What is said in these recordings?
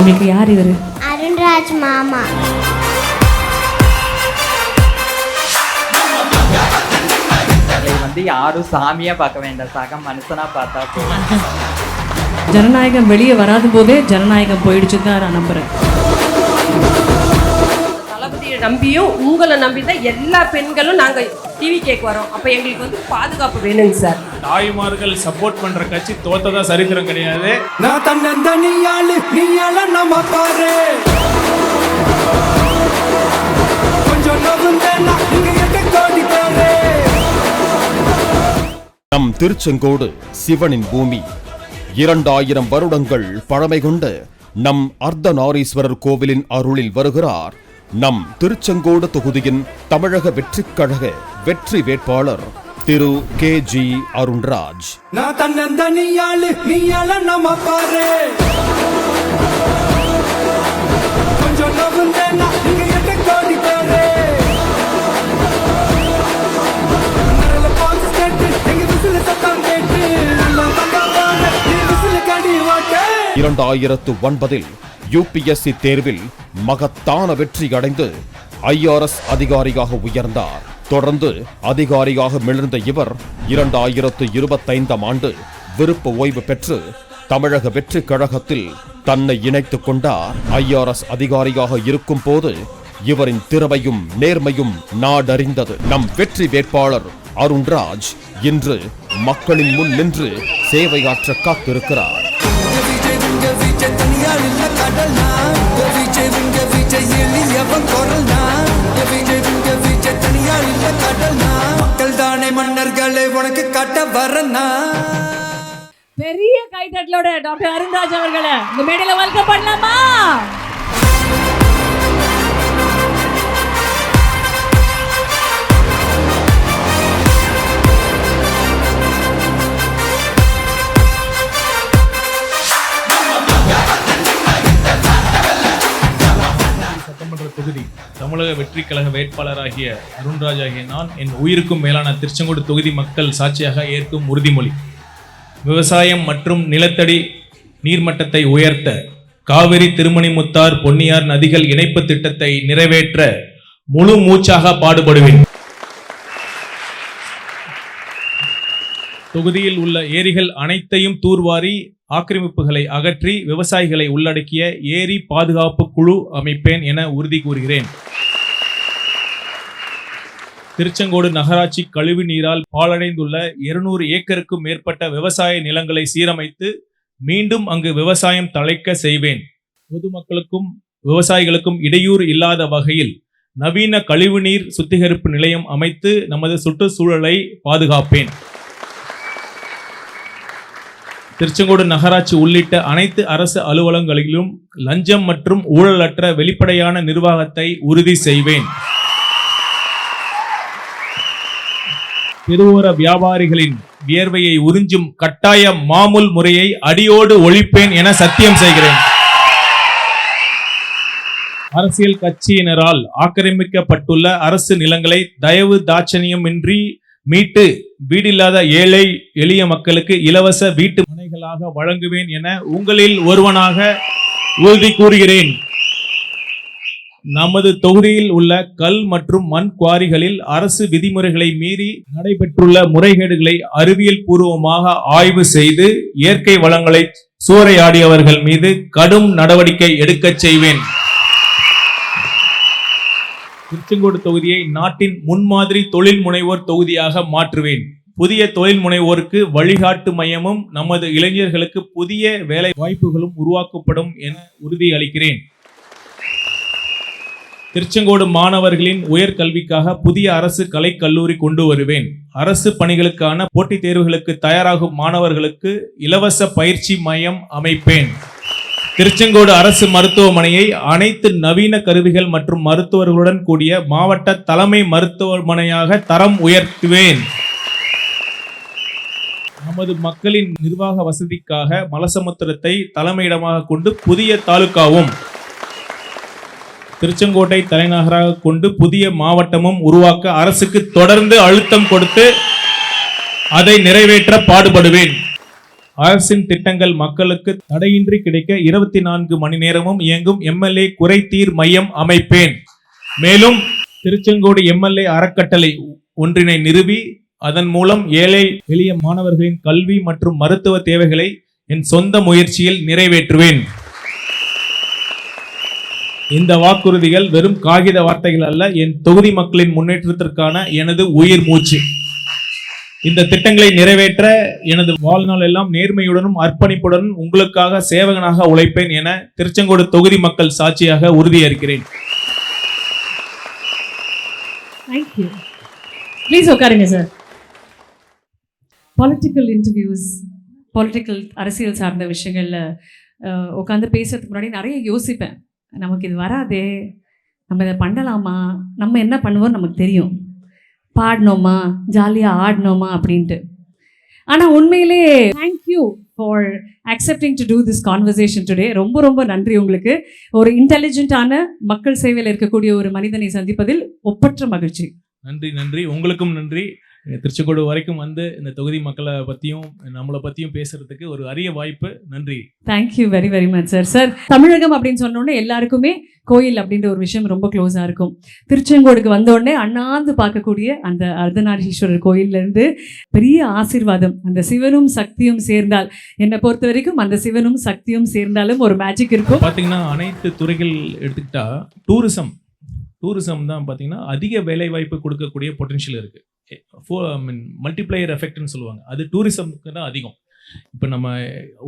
உங்களுக்கு யார் இவர்? அருண்ராஜ் மாமா. யாரும் சாமியா பார்க்க வேண்டாம், சக மனுஷனா பார்த்தா போதும். ஜனநாயகம் வெளியே வராத போதே ஜனநாயகம் போயிடுச்சு தான் நான் நம்புறேன். தளபதியை நம்பியும் உங்களை நம்பி தான் எல்லா பெண்களும் நாங்கள் டிவி கேட்க வரோம். அப்போ எங்களுக்கு பாதுகாப்பு வேணுங்க சார். தாய்மார்கள் சப்போர்ட் பண்ற கட்சி தோத்ததா சரித்திரம் கிடையாது. நான் தன்னந்தனியாளு நீயால நம்ம பாரு கொஞ்சம் நவுந்தேனா இங்க எட்ட கோடி பேரு. நம் திருச்செங்கோடு சிவனின் பூமி. 2000 வருடங்கள் பழமை கொண்ட நம் அர்த்தநாரீஸ்வரர் கோவிலின் அருளில் வருகிறார் நம் திருச்செங்கோடு தொகுதியின் தமிழக வெற்றிக் கழக வெற்றி வேட்பாளர் திரு KG அருண்ராஜ். நான் தன்னந்தனியாளு நீயால நம்ம பாரு கொஞ்சம் நவுந்தேனா இங்க எட்ட கோடி பேரு. 2009 UPSC தேர்வில் மகத்தான வெற்றி அடைந்து IRS அதிகாரியாக உயர்ந்தார். தொடர்ந்து அதிகாரியாக மிளர்ந்த இவர் 2025 ஆண்டு விருப்ப ஓய்வு பெற்று தமிழக வெற்றி கழகத்தில் தன்னை இணைத்துக் கொண்டார். IRS அதிகாரியாக இருக்கும் போது இவரின் திறமையும் நேர்மையும் நாடறிந்தது. நம் வெற்றி வேட்பாளர் அருண்ராஜ் இன்று மக்களின் முன் நின்று சேவையாற்ற காத்திருக்கிறார். மக்கள் தானே மன்னர்களே உனக்கு காட்ட வரனா. பெரிய கைதட்டலோட டாக்டர் அருண்ராஜ் அவர்களை இந்த மேடையில வெல்கம் பண்ணலாமா? சட்டமன்ற தொகுதி தமிழக வெற்றி கழக வேட்பாளராகிய அருண்ராஜ் ஆகிய நான் என் உயிருக்கும் மேலான திருச்செங்கோடு தொகுதி மக்கள் சாட்சியாக ஏற்கும் உறுதிமொழி. விவசாயம் மற்றும் நிலத்தடி நீர்மட்டத்தை உயர்த்த காவிரி, திருமணிமுத்தார், பொன்னியார் நதிகள் இணைப்பு திட்டத்தை நிறைவேற்ற முழு மூச்சாக பாடுபடுவேன். தொகுதியில் உள்ள ஏரிகள் அனைத்தையும் தூர்வாரி ஆக்கிரமிப்புகளை அகற்றி விவசாயிகளை உள்ளடக்கிய ஏரி பாதுகாப்பு குழு அமைப்பேன் என உறுதி கூறுகிறேன். திருச்செங்கோடு நகராட்சி கழிவு நீரால் பாழடைந்துள்ள 200 ஏக்கருக்கும் மேற்பட்ட விவசாய நிலங்களை சீரமைத்து மீண்டும் அங்கு விவசாயம் தழைக்க செய்வேன். பொதுமக்களுக்கும் விவசாயிகளுக்கும் இடையூறு இல்லாத வகையில் நவீன கழிவுநீர் சுத்திகரிப்பு நிலையம் அமைத்து நமது சுற்றுச்சூழலை பாதுகாப்பேன். திருச்செங்கோடு நகராட்சி உள்ளிட்ட அனைத்து அரசு அலுவலகங்களிலும் லஞ்சம் மற்றும் ஊழலற்ற வெளிப்படையான நிர்வாகத்தை உறுதி செய்வேன். தெருவோர வியாபாரிகளின் வியர்வையை உறிஞ்சும் கட்டாய மாமூல் முறையை அடியோடு ஒழிப்பேன் என சத்தியம் செய்கிறேன். அரசியல் கட்சியினரால் ஆக்கிரமிக்கப்பட்டுள்ள அரசு நிலங்களை தயவு தாட்சணியமின்றி மீட்டு வீடில்லாத ஏழை எளிய மக்களுக்கு இலவச வீட்டு மனைகளாக வழங்குவேன் என உங்களில் ஒருவனாக உறுதி கூறுகிறேன். நமது தொகுதியில் உள்ள கல் மற்றும் மண் குவாரிகளில் அரசு விதிமுறைகளை மீறி நடைபெற்றுள்ள முறைகேடுகளை அறிவியல் பூர்வமாக ஆய்வு செய்து இயற்கை வளங்களை சூறையாடியவர்கள் மீது கடும் நடவடிக்கை எடுக்கச் செய்வேன். திருச்செங்கோடு தொகுதியை நாட்டின் முன்மாதிரி தொழில் முனைவோர் தொகுதியாக மாற்றுவேன். புதிய தொழில் முனைவோருக்கு வழிகாட்டு மையமும் நமது இளைஞர்களுக்கு புதிய வேலை வாய்ப்புகளும் உருவாக்கப்படும் என உறுதி அளிக்கிறேன். திருச்செங்கோடு மாணவர்களின் உயர்கல்விக்காக புதிய அரசு கலைக் கல்லூரி கொண்டு வருவேன். அரசு பணிகளுக்கான போட்டித் தேர்வுகளுக்கு தயாராகும் மாணவர்களுக்கு இலவச பயிற்சி மையம் அமைப்பேன். திருச்செங்கோடு அரசு மருத்துவமனையை அனைத்து நவீன கருவிகள் மற்றும் மருத்துவர்களுடன் கூடிய மாவட்ட தலைமை மருத்துவமனையாக தரம் உயர்த்துவேன். நமது மக்களின் நிர்வாக வசதிக்காக மலசமுத்திரத்தை தலைமையிடமாக கொண்டு புதிய தாலுகாவும் திருச்செங்கோட்டை தலைநகராக கொண்டு புதிய மாவட்டமும் உருவாக்க அரசுக்கு தொடர்ந்து அழுத்தம் கொடுத்து அதை நிறைவேற்ற பாடுபடுவேன். அரசின் திட்டங்கள் மக்களுக்கு தடையின்றி கிடைக்க 24 மணி நேரமும் இயங்கும் எம்எல்ஏ குறைதீர் மையம் அமைப்பேன். மேலும் திருச்செங்கோடு எம்எல்ஏ அறக்கட்டளை ஒன்றினை நிறுவி அதன் மூலம் ஏழை எளிய மாணவர்களின் கல்வி மற்றும் மருத்துவ தேவைகளை என் சொந்த முயற்சியில் நிறைவேற்றுவேன். இந்த வாக்குறுதிகள் வெறும் காகித வார்த்தைகள் அல்ல, என் தொகுதி மக்களின் முன்னேற்றத்திற்கான எனது உயிர் மூச்சு. இந்த திட்டங்களை நிறைவேற்ற எனது வாழ்நாள் எல்லாம் நேர்மையுடனும் அர்ப்பணிப்புடனும் உங்களுக்காக சேவகனாக உழைப்பேன் என திருச்செங்கோடு தொகுதி மக்கள் சாட்சியாக உறுதியேற்கிறேன். தேங்க்யூ. ப்ளீஸ் உட்காருங்க சார். பொலிட்டிக்கல் இன்டர்வியூஸ், பொலிட்டிக்கல் அரசியல் சார்ந்த விஷயங்களில் உட்காந்து பேசுறதுக்கு முன்னாடி நிறைய யோசிப்பேன். நமக்கு இது வராதே, நம்ம இதை பண்ணலாமா, நம்ம என்ன பண்ணுவோம்னு நமக்கு தெரியும், பாடினோமா ஜாலியாக ஆடினோமா அப்படின்ட்டு. ஆனால் உண்மையிலே thank you for accepting to do this conversation today. ரொம்ப ரொம்ப நன்றி உங்களுக்கு. ஒரு இன்டெலிஜென்ட்டான மக்கள் சேவையில் இருக்கக்கூடிய ஒரு மனிதனை சந்திப்பதில் ஒப்பற்ற மகிழ்ச்சி. நன்றி நன்றி. உங்களுக்கும் நன்றி. திருச்செங்கோடு வரைக்கும் வந்து இந்த தொகுதி மக்களை பற்றியும் நம்மளை பற்றியும் பேசுறதுக்கு ஒரு அரிய வாய்ப்பு. நன்றி. Thank you very very much sir. Sir, Tamilagam அப்படின்னு சொன்னோடனே எல்லாருக்குமே கோயில் அப்படின்ற ஒரு விஷயம் ரொம்ப க்ளோஸாக இருக்கும். திருச்செங்கோடுக்கு வந்தோடனே அண்ணாந்து பார்க்கக்கூடிய அந்த அர்த்தநாரீஸ்வரர் கோயிலிருந்து பெரிய ஆசீர்வாதம். அந்த சிவனும் சக்தியும் சேர்ந்தால், என்னை பொறுத்த வரைக்கும் அந்த சிவனும் சக்தியும் சேர்ந்தாலும் ஒரு மேஜிக் இருக்கும். பார்த்தீங்கன்னா அனைத்து துறைகள் எடுத்துக்கிட்டா டூரிசம் தான் பார்த்தீங்கன்னா அதிக வேலை வாய்ப்பு கொடுக்கக்கூடிய பொட்டன்ஷியல் இருக்குது. மல்டிப்ளையர் எஃபெக்ட்னு சொல்லுவாங்க, அது டூரிசம்க்கு தான் அதிகம். இப்போ நம்ம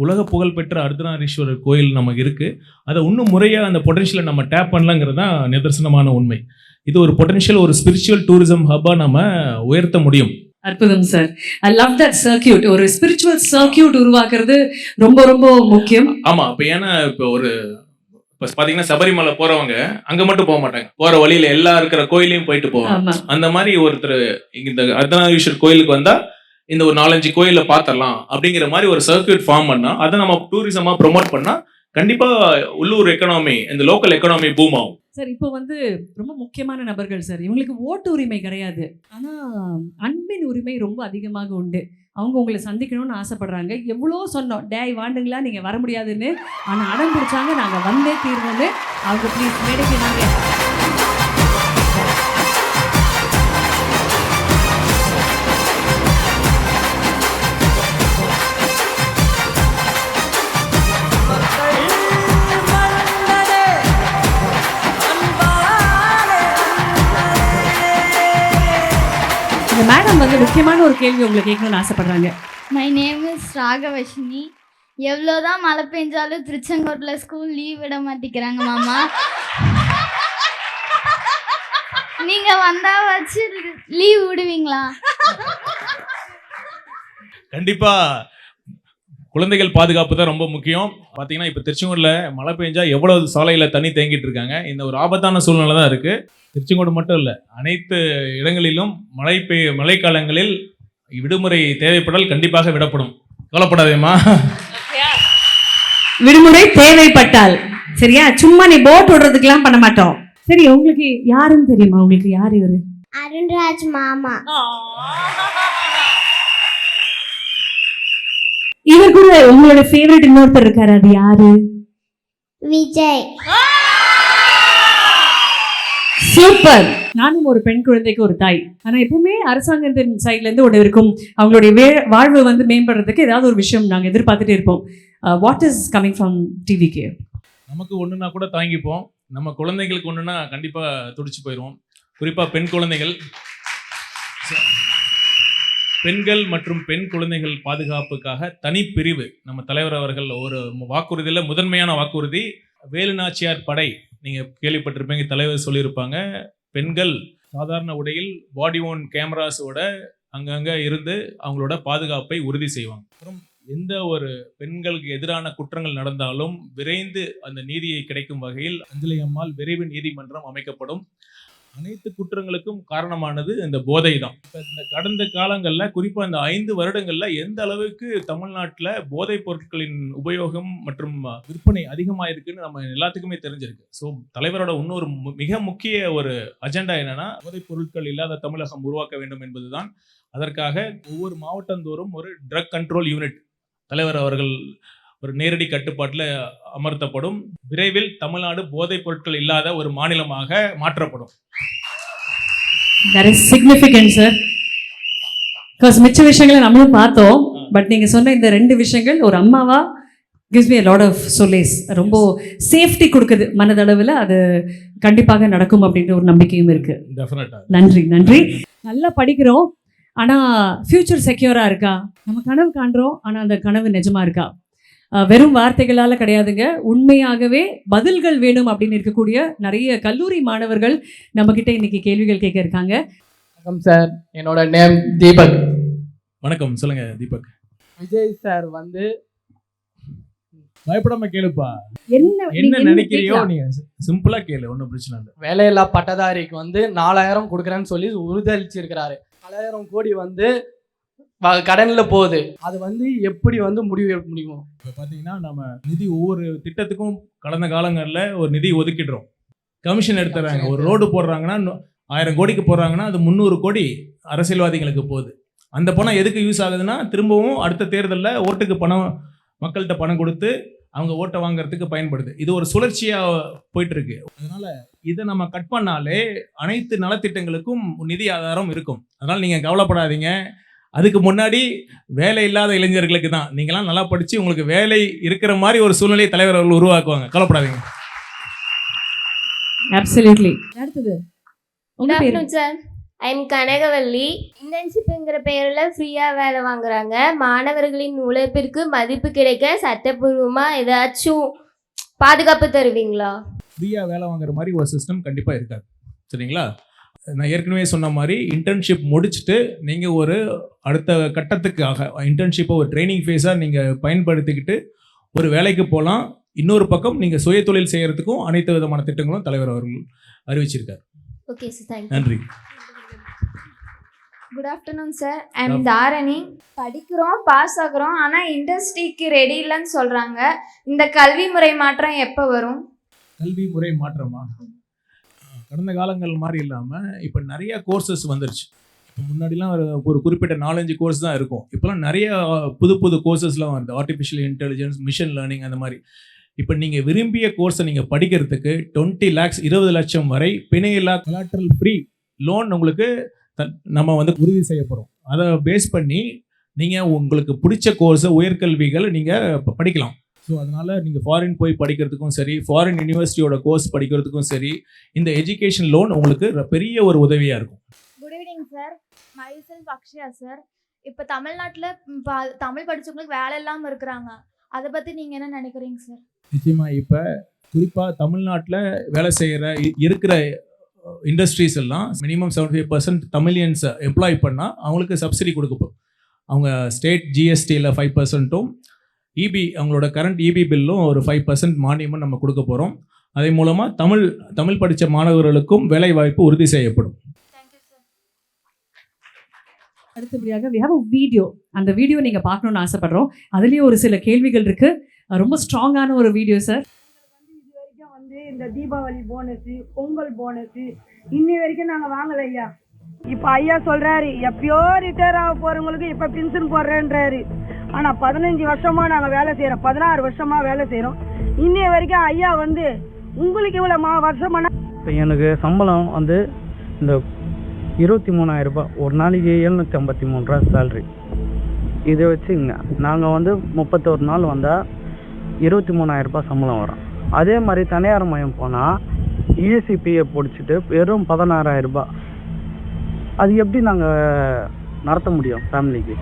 உலக புகழ்பெற்ற அர்த்தநாரீஸ்வரர் கோயில் நமக்கு இருக்குது. அதை இன்னும் முறையாக அந்த பொட்டன்ஷியலை நம்ம டேப் பண்ணலாங்கிறது தான் நிதர்சனமான உண்மை. இது ஒரு பொட்டன்ஷியல், ஒரு ஸ்பிரிச்சுவல் டூரிசம் ஹப்பாக நம்ம உயர்த்த முடியும். அற்புதம் sir. I love that circuit. ஒரு ஸ்பிரிச்சுவல் சர்க்கியூட் உருவாக்குறது ரொம்ப ரொம்ப முக்கியம். ஆமாம். இப்போ ஏன்னா இப்போ பார்த்தீங்கன்னா சபரிமலை போறவங்க அங்க மட்டும் போக மாட்டாங்க, போற வழியில எல்லா இருக்கிற கோயிலையும் போயிட்டு போவாங்க. அந்த மாதிரி ஒருத்தர் இந்த அர்த்தநாரீஸ்வரர் கோயிலுக்கு வந்தா இந்த ஒரு 4-5 கோயில பாத்திரலாம் அப்படிங்கிற மாதிரி ஒரு சர்க்கியூட் ஃபார்ம் பண்ணா, அதை நம்ம டூரிசமா ப்ரொமோட் பண்ணா கண்டிப்பா உள்ளூர் எக்கனாமி, இந்த லோக்கல் எக்கனாமி பூம் ஆகும். சார், இப்போ வந்து ரொம்ப முக்கியமான நபர்கள் சார். இவங்களுக்கு ஓட்டு உரிமை கிடையாது, ஆனா அன்பின் உரிமை ரொம்ப அதிகமாக உண்டு. அவங்க உங்களை சந்திக்கணும்னு ஆசைப்படுறாங்க. எவ்வளோ சொன்னோம், டேய் வாண்டுங்களா நீங்கள் வர முடியாதுன்னு, ஆனால் அடம் பிடிச்சாங்க நாங்கள் வந்தே தீர்வோன்னு. அவங்க ப்ளீஸ் மேடைக்கு வாங்க. இந்த மேடம் வந்து முக்கியமான ஒரு கேள்வி உங்களை கேட்கணும்னு ஆசைப்படுறாங்க. My name is Ragavarshini. எவ்வளோதான் மழை பெஞ்சாலும் திருச்செங்கோட்டில் ஸ்கூல் லீவ் விட மாட்டேங்கிறாங்க மாமா. நீங்கள் வந்தால் வச்சு லீவ் விடுவீங்களா? கண்டிப்பா குழந்தைகள் பாதுகாப்பு தான் ரொம்ப முக்கியம். பார்த்தீங்கன்னா இப்போ திருச்செங்கோடில் மழை பெஞ்சா எவ்வளவு சாலையில் தண்ணி தேங்கிட்டு இருக்காங்க. இந்த ஒரு ஆபத்தான சூழ்நிலை தான் இருக்கு. திருச்செங்கோடு மட்டும் இல்லை, அனைத்து இடங்களிலும் மழைக்காலங்களில் விடுமுறை தேவைப்படால் கண்டிப்பாக விடப்படும். கவலைப்படாதேம்மா. விடுமுறை தேவைப்பட்டால் சரியா, சும்மா நீ போட் விடுறதுக்கெல்லாம் பண்ண மாட்டோம். சரி, உங்களுக்கு யாருன்னு தெரியுமா? உங்களுக்கு யார் இவரு? அருண்ராஜ் மாமா. இவர் கூட உங்களோட ஃபேவரட் இன்னொருத்தர் இருக்காரு, அது யாரு? விஜய். சூப்பர். நானும் ஒரு பெண் குழந்தைக்கு ஒரு தாய். ஆனா எப்பவுமே அரசாங்கத்தின் சைட்ல இருந்து ஒன்று இருக்கும், அவங்களுடைய வாழ்வு வந்து மேம்படுறதுக்கு ஏதாவது ஒரு விஷயம் நாங்கள் எதிர்பார்த்துட்டே இருப்போம். What is coming from TVK? நமக்கு ஒண்ணுனா கூட தாங்கிப்போம், நம்ம குழந்தைகளுக்கு ஒண்ணுனா கண்டிப்பா துடிச்சு போயிடுவோம். குறிப்பா பெண் குழந்தைகள், பெண்கள் மற்றும் பெண் குழந்தைகள் பாதுகாப்புக்காக தனிப்பிரிவு நம்ம தலைவர் அவர்கள் ஒரு வாக்குறுதியில் முதன்மையான வாக்குறுதி, வேலுநாச்சியார் படை. நீங்க கேள்விப்பட்டிருப்பீங்க, தலைவர் சொல்லியிருப்பாங்க, பெண்கள் சாதாரண உடையில் பாடி ஓன் கேமராஸோட அங்கங்க இருந்து அவங்களோட பாதுகாப்பை உறுதி செய்வாங்க. அப்புறம் எந்த ஒரு பெண்களுக்கு எதிரான குற்றங்கள் நடந்தாலும் விரைந்து அந்த நீதியை கிடைக்கும் வகையில் அஞ்சலி அம்மாள் விரைவு நீதிமன்றம் அமைக்கப்படும். அனைத்து குற்றங்களுக்கும் காரணமானது இந்த போதை தான். இப்போ இந்த கடந்த காலங்களில் குறிப்பாக இந்த 5 வருடங்களில் எந்த அளவுக்கு தமிழ்நாட்டில் போதைப் பொருட்களின் உபயோகம் மற்றும் விற்பனை அதிகமாக இருக்குன்னு நம்ம எல்லாத்துக்குமே தெரிஞ்சிருக்கு. ஸோ தலைவரோட இன்னொரு மிக முக்கிய ஒரு அஜெண்டா என்னன்னா, போதைப் பொருட்கள் இல்லாத தமிழகம் உருவாக்க வேண்டும் என்பதுதான். அதற்காக ஒவ்வொரு மாவட்டந்தோறும் ஒரு ட்ரக் கண்ட்ரோல் யூனிட் தலைவர் அவர்கள் ஒரு நேரடி கட்டுப்பாட்டில் அமர்த்தப்படும். விரைவில் தமிழ்நாடு போதைப் பொருட்கள் இல்லாத ஒரு மாநிலமாக மாற்றப்படும். That is significant sir. Because மிச்ச விஷயங்களை நம்மளும் பார்த்தோம். பட் நீங்கள் சொன்ன இந்த 2 விஷயங்கள் ஒரு அம்மாவா gives me a lot of solace. ரொம்ப சேஃப்டி கொடுக்குது மனதளவில். அது கண்டிப்பாக நடக்கும் அப்படின்ற ஒரு நம்பிக்கையும் இருக்குது. டெஃபினட்டாக. நன்றி நன்றி. நல்லா படிக்கிறோம், ஆனால் ஃப்யூச்சர் செக்யூராக இருக்கா? நம்ம கனவு காண்றோம், ஆனால் அந்த கனவு நிஜமாக இருக்கா? வெறும் வார்த்தைகளால் கிடையாதுங்க, உண்மையாகவே பதில்கள் வேணும் அப்படின்னு இருக்கக்கூடிய நிறைய கல்லூரி மாணவர்கள் நம்மக்கிட்ட இன்னைக்கு கேள்விகள் கேட்க இருக்காங்க. வணக்கம் சார், என்னோட நேம் தீபக். வணக்கம், சொல்லுங்க தீபக். விஜய் சார் வந்து பயப்படாம கேளுப்பா. என்ன நினைக்கிறியோ நீ சிம்பிளா கேளு, ஒன்றும் பிரச்சனை இல்லை. வேலையில்லா பட்டதாரிக்கு வந்து 4000 கொடுக்குறேன்னு சொல்லி உறுதியளிச்சிருக்கிறாரு. 4000 கோடி வந்து கடன்ல போகுது. அது வந்து எப்படி வந்து முடிவு எடுக்க முடியும்? இப்போ பார்த்தீங்கன்னா நம்ம நிதி ஒவ்வொரு திட்டத்துக்கும் கடந்த காலங்களில் ஒரு நிதி ஒதுக்கிடுறோம், கமிஷன் எடுத்துறாங்க. ஒரு ரோடு போடுறாங்கன்னா 1000 கோடிக்கு போடுறாங்கன்னா அது 300 கோடி அரசியல்வாதிகளுக்கு போகுது. அந்த பணம் எதுக்கு யூஸ் ஆகுதுன்னா திரும்பவும் அடுத்த தேர்தலில் ஓட்டுக்கு பணம், மக்கள்கிட்ட பணம் கொடுத்து அவங்க ஓட்டை வாங்குறதுக்கு பயன்படுது. இது ஒரு சுழற்சியாக போயிட்டு இருக்கு. அதனால இதை நம்ம கட் பண்ணாலே அனைத்து நலத்திட்டங்களுக்கும் நிதி ஆதாரம் இருக்கும். அதனால நீங்கள் கவலைப்படாதீங்க. அதுக்கு முன்னாடி வேலை இல்லாத இளைஞர்களுக்கு தான், நீங்களாம் நல்லா படித்து உங்களுக்கு வேலை இருக்கிற மாதிரி ஒரு சூழ்நிலையை தலைவர் அவர்கள் உருவாக்குவாங்க. கவலைப்படாதீங்க. அப்சல்யூட்லி. அடுத்தது good afternoon sir, I am Kanagavalli. இன்டர்ன்ஷிப்புங்கிற பெயரில் ஃப்ரீயாக வேலை வாங்குறாங்க. மாணவர்களின் உழைப்பிற்கு மதிப்பு கிடைக்க சட்டப்பூர்வமாக ஏதாச்சும் பாதுகாப்பு தருவீங்களா? ஃப்ரீயாக வேலை வாங்குற மாதிரி ஒரு சிஸ்டம் கண்டிப்பாக இருக்காது, சரிங்களா? நான் ஏற்கனவே சொன்ன மாதிரி இன்டர்ன்ஷிப் முடிச்சுட்டு நீங்கள் ஒரு அடுத்த கட்டத்துக்காக இன்டர்ன்ஷிப்பை ஒரு ட்ரைனிங் ஃபேஸாக நீங்கள் பயன்படுத்திக்கிட்டு ஒரு வேலைக்கு போகலாம். இன்னொரு பக்கம் நீங்கள் சுய தொழில் செய்கிறதுக்கும் அனைத்து விதமான திட்டங்களும் தலைவர் அவர்கள் அறிவிச்சிருக்கார். Okay sir, thank you. நன்றி. Good afternoon sir, I am Dharani. படிக்கிறோம், பாஸ் ஆகுறோம், ஆனால் இண்டஸ்ட்ரிக்கு ரெடி இல்லைன்னு சொல்கிறாங்க. இந்த கல்வி முறை மாற்றம் எப்போ வரும்? கல்வி முறை மாற்றமா? கடந்த காலங்கள் மாதிரி இல்லாமல் இப்போ நிறைய கோர்சஸ் வந்துருச்சு. இப்போ முன்னாடிலாம் ஒரு குறிப்பிட்ட 4-5 கோர்ஸ் தான் இருக்கும். இப்போலாம் நிறைய புது கோர்சஸ்லாம் வருது. ஆர்டிஃபிஷியல் இன்டெலிஜென்ஸ், மிஷின் லேர்னிங், அந்த மாதிரி. இப்போ நீங்கள் விரும்பிய கோர்ஸை நீங்கள் படிக்கிறதுக்கு 20 lakhs 20 லட்சம் வரை பிணையில்லா கொலாட்ரல் ஃப்ரீ லோன் உங்களுக்கு நம்ம வந்து உறுதி செய்ய போகிறோம். அதை பேஸ் பண்ணி நீங்கள் உங்களுக்கு பிடிச்ச கோர்ஸை உயர்கல்விகள் நீங்கள் படிக்கலாம். ஸோ அதனால் நீங்கள் ஃபாரின் போய் படிக்கிறதுக்கும் சரி, ஃபாரின் யூனிவர்சிட்டியோட கோர்ஸ் படிக்கிறதுக்கும் சரி, இந்த எஜுகேஷன் லோன் உங்களுக்கு பெரிய ஒரு உதவியாக இருக்கும். Good evening sir, my self Akshaya sir. இப்போ தமிழ்நாட்டில் தமிழ் படித்தவங்களுக்கு வேலை இல்லாமல் இருக்கிறாங்க. அதை பற்றி நீங்கள் என்ன நினைக்கிறீங்க சார்? நிச்சயமாக இப்போ குறிப்பாக தமிழ்நாட்டில் வேலை செய்கிற இருக்கிற இண்டஸ்ட்ரீஸ் எல்லாம் மினிமம் 75% தமிழியன்ஸை எம்ப்ளாய் பண்ணால் அவங்களுக்கு சப்சிடி கொடுக்கப்போம். அவங்க ஸ்டேட் ஜிஎஸ்டியில் 5%ம் இபி அவங்களோட கரண்ட் இபி பில்லும் ஒரு 5% மானியமும் நம்ம கொடுக்க போகிறோம். அதன் மூலமாக தமிழ் படித்த மாணவர்களுக்கும் வேலை வாய்ப்பு உறுதி செய்யப்படும். அடுத்தபடியாக we have a வீடியோ. அந்த வீடியோ நீங்கள் பார்க்கணுன்னு ஆசைப்படுறோம். அதுலேயும் ஒரு சில கேள்விகள் இருக்குது. ரொம்ப ஸ்ட்ராங்கான ஒரு வீடியோ சார். இது வரைக்கும் வந்து இந்த தீபாவளி போனஸு, பொங்கல் போனஸு இன்னி வரைக்கும் நாங்கள் வாங்கலை ஐயா. இப்போ ஐயா சொல்கிறாரு எப்பயோ ரிட்டையர் ஆக போகிறவங்களுக்கு இப்போ பென்ஷன் போடுறேன்றாரு. ஆனால் 15 வருஷமாக நாங்கள் வேலை செய்கிறோம், 16 வருஷமாக வேலை செய்கிறோம். இன்னி வரைக்கும் ஐயா வந்து உங்களுக்கு இவ்வளோ வருஷமான இப்போ எனக்கு சம்பளம் வந்து இந்த 23,000 ரூபாய், ஒரு நாளைக்கு 753 ரூபா சேல்ரி. இதை வச்சுங்க நாங்கள் வந்து 31 நாள் வந்தால் 23,000 ரூபாய் சம்பளம் வரும். அதே மாதிரி தனியார் மயம் போனால் இஎஸ்சிபியை பிடிச்சிட்டு வெறும் 16,000 ரூபாய். அது எப்படி நாங்கள் நடத்த முடியும் ஃபேமிலிக்கு?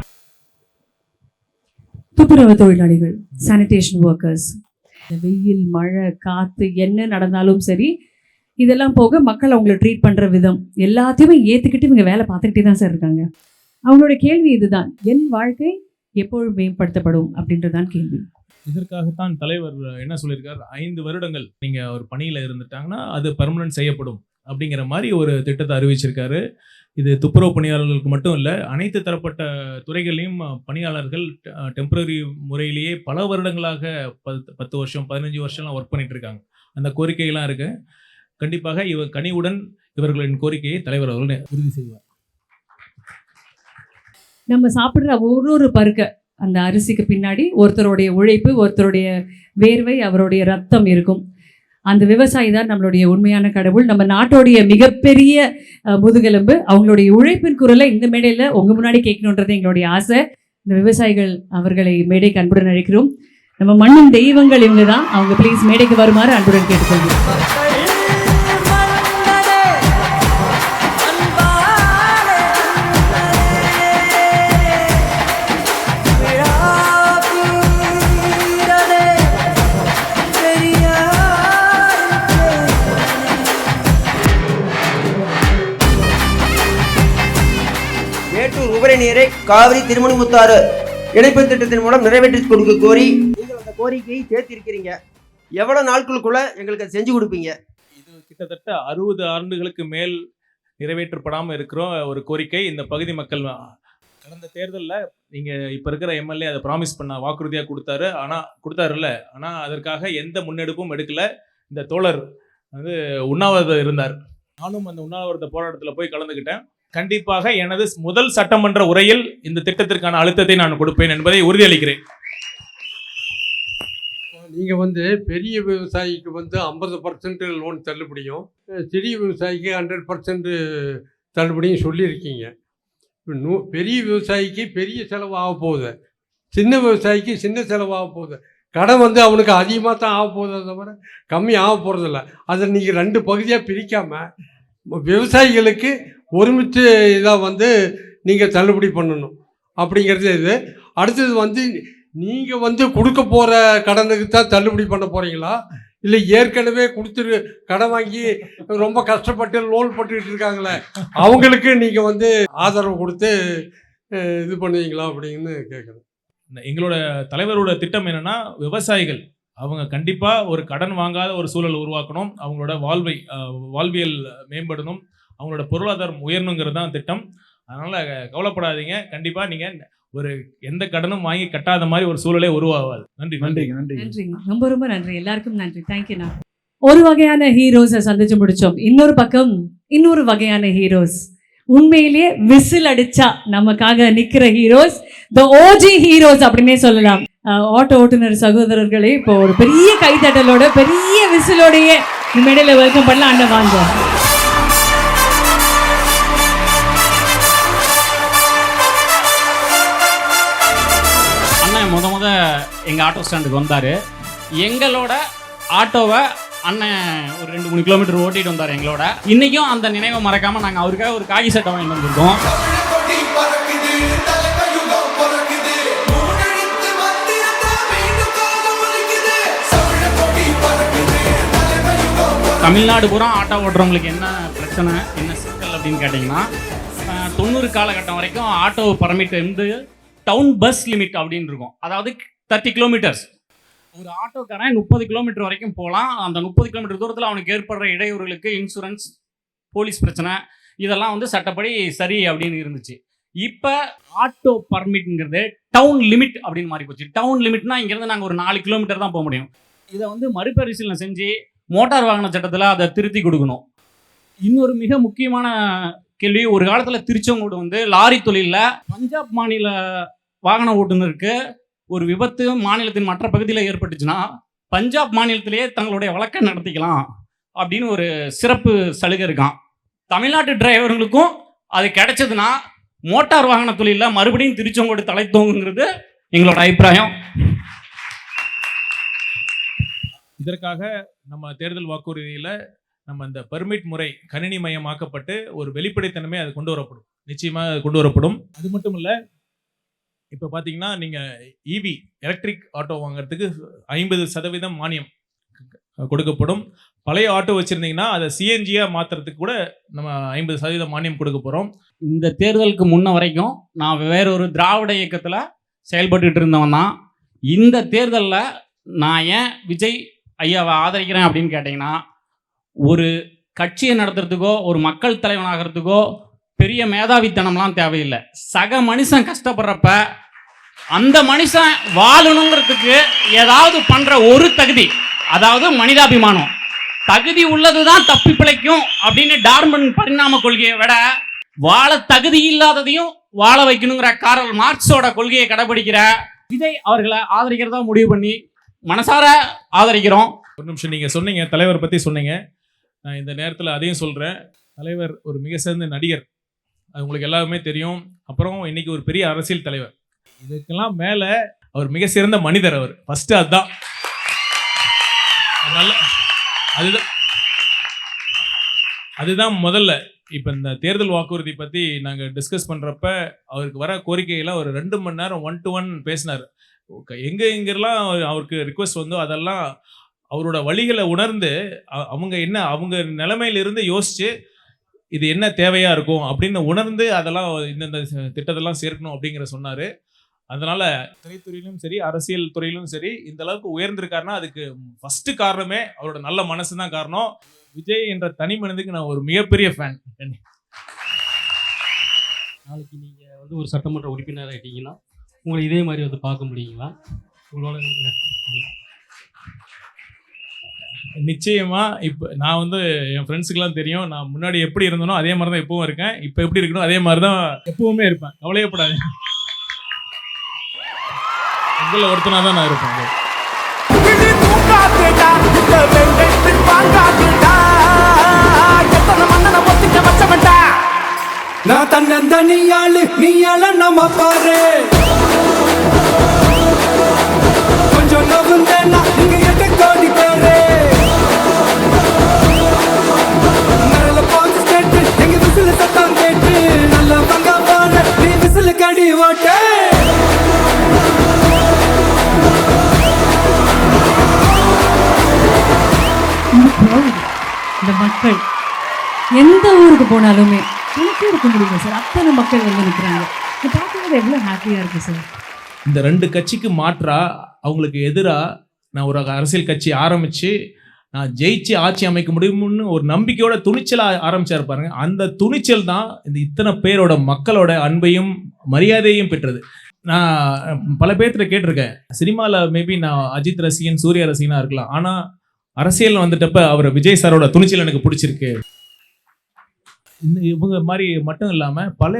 துப்புரவு தொழிலாளிகள், சானிடேஷன் ஒர்க்கர்ஸ், வெயில், மழை, காற்று என்ன நடந்தாலும் சரி, இதெல்லாம் போக மக்கள் அவங்கள ட்ரீட் பண்ணுற விதம் எல்லாத்தையுமே ஏற்றுக்கிட்டு இவங்க வேலை பார்த்துக்கிட்டே தான் சார் இருக்காங்க. அவங்களோட கேள்வி இதுதான், என் வாழ்க்கை எப்பொழுது மேம்படுத்தப்படும் அப்படின்றதான் கேள்வி. இதற்காகத்தான் தலைவர் என்ன சொல்லியிருக்கார், 5 வருடங்கள் நீங்கள் ஒரு பணியில் இருந்துட்டாங்கன்னா அது பர்மனன்ட் செய்யப்படும் அப்படிங்கிற மாதிரி ஒரு திட்டத்தை அறிவிச்சிருக்காரு. இது துப்புரவு பணியாளர்களுக்கு மட்டும் இல்லை, அனைத்து தரப்பட்ட துறைகளையும் பணியாளர்கள் டெம்பரரி முறையிலேயே பல வருடங்களாக 10 வருஷம் 15 வருஷம்லாம் ஒர்க் பண்ணிட்டு இருக்காங்க. அந்த கோரிக்கையெல்லாம் இருக்கு. கண்டிப்பாக கனிவுடன் இவர்களின் கோரிக்கையை தலைவர் அவர்கள் உறுதி செய்வார். நம்ம சாப்பிட்ற ஒரு பருக்கை அந்த அரிசிக்கு பின்னாடி ஒருத்தருடைய உழைப்பு, ஒருத்தருடைய வேர்வை, அவருடைய ரத்தம் இருக்கும். அந்த விவசாயி தான் நம்மளுடைய உண்மையான கடவுள், நம்ம நாட்டோடைய மிகப்பெரிய முதுகெலும்பு. அவங்களுடைய உழைப்பின் குரலை இந்த மேடையில் உங்கள் முன்னாடி கேட்கணுன்றது எங்களுடைய ஆசை. இந்த விவசாயிகள் அவர்களை மேடைக்கு அன்புடன் அழைக்கிறோம். நம்ம மண்ணின் தெய்வங்கள் இவங்க தான். அவங்க ப்ளீஸ் மேடைக்கு வருமாறு அன்புடன் கேட்டுக்கொள்கிறோம். மேட்டூர் உபரி நீரை காவிரி திருமணிமுத்தாறு இணைப்பு திட்டத்தின் மூலம் நிறைவேற்றி கொடுக்க கோரி நீங்கள் அந்த கோரிக்கையை சேர்த்திருக்கிறீங்க. எவ்வளவு நாட்களுக்குள்ள எங்களுக்கு செஞ்சு கொடுப்பீங்க? இது கிட்டத்தட்ட 60 ஆண்டுகளுக்கு மேல் நிறைவேற்றப்படாமல் இருக்கிற ஒரு கோரிக்கை. இந்த பகுதி மக்கள் கடந்த தேர்தலில் நீங்கள் இப்போ இருக்கிற எம்எல்ஏ அதை ப்ராமிஸ் பண்ண வாக்குறுதியாக கொடுத்தாருல்ல, ஆனால் அதற்காக எந்த முன்னெடுப்பும் எடுக்கல. இந்த தோழர் வந்து உண்ணாவிரதம் இருந்தார். நானும் அந்த உண்ணாவிரத போராட்டத்தில் போய் கலந்துக்கிட்டேன். கண்டிப்பாக எனது முதல் சட்டமன்ற உரையில் இந்த திட்டத்திற்கான அழுத்தத்தை நான் கொடுப்பேன் என்பதை உறுதியளிக்கிறேன். நீங்கள் வந்து பெரிய விவசாயிக்கு வந்து 50% லோன் தள்ளுபடியும், சிறிய விவசாயிக்கு 100% தள்ளுபடியும் சொல்லியிருக்கீங்க. பெரிய விவசாயிக்கு பெரிய செலவு ஆக போகுது, சின்ன விவசாயிக்கு சின்ன செலவு ஆக போகுது. கடன் வந்து அவனுக்கு அதிகமாக தான் ஆக போகுதை தவிர கம்மி ஆக போகிறதில்ல. அதை நீங்கள் 2 பகுதியாக பிரிக்காமல் விவசாயிகளுக்கு ஒருமித்து இதாக வந்து நீங்கள் தள்ளுபடி பண்ணணும் அப்படிங்கிறது இது. அடுத்தது வந்து நீங்கள் வந்து கொடுக்க போகிற கடனுக்கு தான் தள்ளுபடி பண்ண போகிறீங்களா, இல்லை ஏற்கனவே கொடுத்துரு கடன் வாங்கி ரொம்ப கஷ்டப்பட்டு லோன் போட்டுக்கிட்டு இருக்காங்களே அவங்களுக்கு நீங்கள் வந்து ஆதரவு கொடுத்து இது பண்ணுவீங்களா அப்படின்னு கேட்குறேன். எங்களோட தலைவரோட திட்டம் என்னன்னா, விவசாயிகள் அவங்க கண்டிப்பாக ஒரு கடன் வாங்காத ஒரு சூழல் உருவாக்கணும், அவங்களோட வாழ்வியல் மேம்படணும், அவங்களோட பொருளாதாரம் உயரணுங்கிறது தான் திட்டம். அதனால் கவலைப்படாதீங்க, கண்டிப்பாக நீங்கள் ஒரு எந்த கடனும் வாங்கி கட்டாத மாதிரி ஒரு சூழலே உருவாகாது. நன்றி நன்றி நன்றி நன்றிங்க, ரொம்ப ரொம்ப நன்றி. எல்லாருக்கும் நன்றி. தேங்க்யூண்ணா. ஒரு வகையான ஹீரோஸை சந்திச்சு முடிச்சோம். இன்னொரு பக்கம் இன்னொரு வகையான ஹீரோஸ், உண்மையிலேயே விசில் அடிச்சா நமக்காக நிற்கிற ஹீரோஸ், த ஓஜி ஹீரோஸ் அப்படின்னே சொல்லலாம். ஆட்டோ ஓட்டுநர் சகோதரர்களே, இப்போ ஒரு பெரிய கைத்தட்டலோட பெரிய விசிலோடையே மேடையில் வெல்கம் பண்ணலாம். அண்ணன் வாங்க. அண்ணன் முத எங்கள் ஆட்டோ ஸ்டாண்டுக்கு வந்தார். எங்களோட ஆட்டோவை அண்ணன் ஒரு 2-3 கிலோமீட்டர் ஓட்டிகிட்டு வந்தார் எங்களோட. இன்றைக்கும் அந்த நினைவை மறக்காமல் நாங்கள் அவருக்காக ஒரு காகி சட்டை வாங்கிட்டு வந்திருக்கோம். தமிழ்நாடு பூரா ஆட்டோ ஓட்டுறவங்களுக்கு என்ன பிரச்சனை, என்ன சிக்கல் அப்படின்னு கேட்டிங்கன்னா, 90 காலகட்டம் வரைக்கும் ஆட்டோ பர்மிட் வந்து டவுன் பஸ் லிமிட் அப்படின்னு இருக்கும். அதாவது 30 கிலோமீட்டர்ஸ். ஒரு ஆட்டோக்காரன் 30 கிலோமீட்டர் வரைக்கும் போகலாம். அந்த 30 கிலோமீட்டர் தூரத்தில் அவனுக்கு ஏற்படுற இடையூறுகளுக்கு இன்சூரன்ஸ், போலீஸ் பிரச்சனை இதெல்லாம் வந்து சட்டப்படி சரி அப்படின்னு இருந்துச்சு. இப்போ ஆட்டோ பர்மிட்ங்கிறது டவுன் லிமிட் அப்படின்னு மாறி போச்சு. டவுன் லிமிட்னா இங்கேருந்து நாங்கள் ஒரு 4 கிலோமீட்டர் தான் போக முடியும். இதை வந்து மறுபரிசீலனை செஞ்சு மோட்டார் வாகன சட்டத்தில் அதை திருத்தி கொடுக்கணும். இன்னொரு மிக முக்கியமான கேள்வி, ஒரு காலத்தில் திருச்செங்கோடு வந்து லாரி தொழிலில் பஞ்சாப் மாநில வாகன ஓட்டுநருக்கு ஒரு விபத்து மாநிலத்தின் மற்ற பகுதியில் ஏற்பட்டுச்சுன்னா பஞ்சாப் மாநிலத்திலேயே தங்களுடைய வழக்கை நடத்திக்கலாம் அப்படின்னு ஒரு சிறப்பு சலுகை இருக்கான். தமிழ்நாட்டு டிரைவர்களுக்கும் அது கிடைச்சதுன்னா மோட்டார் வாகன தொழிலில் மறுபடியும் திருச்செங்கோடு தலை தோங்குங்கிறது எங்களோட அபிப்பிராயம். இதற்காக நம்ம தேர்தல் வாக்குறுதியில் நம்ம இந்த பெர்மிட் முறை கணினிமயமாக்கப்பட்டு ஒரு வெளிப்படைத்தன்மை அது கொண்டு வரப்படும், நிச்சயமாக அது கொண்டு வரப்படும். அது மட்டும் இல்லை, இப்போ பார்த்தீங்கன்னா நீங்கள் இவி எலக்ட்ரிக் ஆட்டோ வாங்குறதுக்கு 50% மானியம் கொடுக்கப்படும். பழைய ஆட்டோ வச்சுருந்தீங்கன்னா அதை சிஎன்ஜியாக மாற்றுறதுக்கு கூட நம்ம 50% மானியம் கொடுக்க போகிறோம். இந்த தேர்தலுக்கு முன்ன வரைக்கும் நான் வேறொரு திராவிட இயக்கத்தில் செயல்பட்டு இருந்தவன் தான். இந்த தேர்தலில் நான் ஏன் விஜய் ஐயாவை ஆதரிக்கிறேன் அப்படின்னு கேட்டிங்கன்னா, ஒரு கட்சியை நடத்துறதுக்கோ ஒரு மக்கள் தலைவனாகிறதுக்கோ பெரிய மேதாவித்தனம்லாம் தேவையில்லை. சக மனுஷன் கஷ்டப்படுறப்ப அந்த மனுஷன் வாழணுங்கிறதுக்கு ஏதாவது பண்ணுற ஒரு தகுதி, அதாவது மனிதாபிமானம், தகுதி உள்ளது தான் தப்பி பிழைக்கும் அப்படின்னு டார்மன் பரிணாம கொள்கையை விட வாழ தகுதி இல்லாததையும் வாழ வைக்கணுங்கிற காரல் மார்க்ஸோட கொள்கையை கடைபிடிக்கிற விஜய் அவர்களை ஆதரிக்கிறதா முடிவு பண்ணி மனசார ஆதரிக்கிறோம். ஒரு நிமிஷம், நீங்கள் சொன்னீங்க தலைவர் பற்றி சொன்னீங்க, நான் இந்த நேரத்தில் அதையும் சொல்கிறேன். தலைவர் ஒரு மிக சிறந்த நடிகர், அது உங்களுக்கு எல்லாருமே தெரியும். அப்புறம் இன்னைக்கு ஒரு பெரிய அரசியல் தலைவர். இதுக்கெல்லாம் மேலே அவர் மிக சிறந்த மனிதர். அவர் ஃபஸ்ட்டு அதுதான். அதனால அதுதான் முதல்ல. இப்போ இந்த தேர்தல் வாக்குறுதி பற்றி நாங்கள் டிஸ்கஸ் பண்ணுறப்ப அவருக்கு வர கோரிக்கையெல்லாம் ஒரு 2 மணி நேரம் 1-to-1 பேசினார். எங்கெல்லாம் அவருக்கு ரிக்வெஸ்ட் வந்தோ அதெல்லாம் அவரோட வழிகளை உணர்ந்து அவங்க நிலைமையிலிருந்து யோசித்து இது என்ன தேவையாக இருக்கும் அப்படின்னு உணர்ந்து அதெல்லாம் இந்த திட்டத்தெல்லாம் சேர்க்கணும் அப்படிங்கிற சொன்னார். அதனால் திரைத்துறையிலும் சரி அரசியல் துறையிலும் சரி இந்த அளவுக்கு உயர்ந்திருக்காருன்னா அதுக்கு ஃபஸ்ட்டு காரணமே அவரோட நல்ல மனசு தான் காரணம். விஜய் என்ற தனி மனிதனுக்கு நான் ஒரு மிகப்பெரிய ஃபேன். நாளைக்கு நீங்கள் வந்து ஒரு சட்டமன்ற உறுப்பினர் ஆகிட்டீங்கன்னா உங்களை இதே மாதிரி வந்து பார்க்க முடியுங்களா? உங்களோட நிச்சயமா. இப்போ நான் வந்து என் ஃப்ரெண்ட்ஸுக்கெல்லாம் தெரியும், நான் முன்னாடி எப்படி இருந்தனோ அதே மாதிரி தான் எப்பவும் இருக்கேன். இப்போ எப்படி இருக்கணும் அதே மாதிரி தான் எப்பவுமே இருப்பேன். கவலையப்படாது, உங்களை ஒருத்தனா தான் நான் இருப்பேன். நான் தன்னந்தனியாளு நீயால நம்ம பாரு கொஞ்சம் நவுந்தேன்னா நீங்க 8 கோடி பேரு நல்ல பாட்டு கேட்டு எங்க விசில சத்தம் கேட்டு நல்ல பங்க பாரு நீ விசில கடி ஓட்டு. இந்த மக்கள் எந்த ஊருக்கு போனாலுமே எனக்கே இருக்க முடியுங்க சார். அத்தனை மக்கள் வந்து நிற்கிறாங்க. இதை பார்க்கும்போது எவ்வளோ ஹாப்பியாக இருக்குது சார். இந்த 2 கட்சிக்கு மாற்றா அவங்களுக்கு எதிராக நான் ஒரு அரசியல் கட்சி ஆரம்பித்து நான் ஜெயிச்சு ஆட்சி அமைக்க முடியும்னு ஒரு நம்பிக்கையோட துணிச்சலாக ஆரம்பிச்சார் பாருங்க. அந்த துணிச்சல் தான் இந்த இத்தனை பேரோட மக்களோட அன்பையும் மரியாதையும் பெற்றது. நான் பல பேர்கிட்ட கேட்டிருக்கேன், சினிமாவில் மேபி நான் அஜித் ரசிகன் சூர்யா ரசிகனாக இருக்கலாம், ஆனால் அரசியல் வந்துட்டப்ப அவர் விஜய் சாரோட துணிச்சல் எனக்கு பிடிச்சிருக்கு. இவங்க மாதிரி மட்டும் இல்லாமல் பல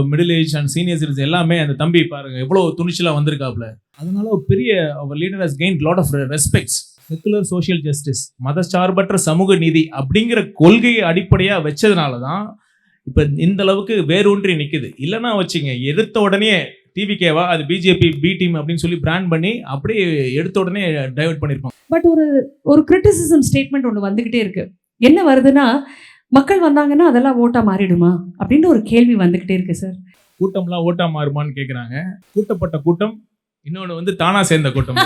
middle age and senior citizen எல்லாமே அந்த தம்பி பாருங்க எவ்வளோ துணிச்சலாக வந்திருக்காப்புல. அதனால ஒரு பெரிய அவர் leader has gain lot of respects. Secular social justice, மதச்சார்பற்ற சமூக நீதி அப்படிங்கிற கொள்கையை அடிப்படையாக வச்சதுனால தான் இப்போ இந்த அளவுக்கு வேரூன்றி நிற்குது. இல்லைன்னா வச்சுங்க எடுத்த உடனே டிவிகேவா அது பிஜேபி பி டீம் அப்படின்னு சொல்லி பிராண்ட் பண்ணி அப்படியே எடுத்த உடனே டைவர்ட் பண்ணியிருப்பாங்க. பட் ஒரு கிரிட்டிசிசம் ஸ்டேட்மெண்ட் ஒன்று வந்துக்கிட்டே இருக்கு. என்ன வருதுன்னா, மக்கள் வந்தாங்கன்னா அதெல்லாம் ஓட்டா மாறிடுமா அப்படின்னு ஒரு கேள்வி வந்துக்கிட்டே இருக்கு சார். கூட்டம்லாம் ஓட்டா மாறுமான்னு கேட்குறாங்க. கூட்டப்பட்ட கூட்டம் இன்னொன்று வந்து தானா சேர்ந்த கூட்டம்.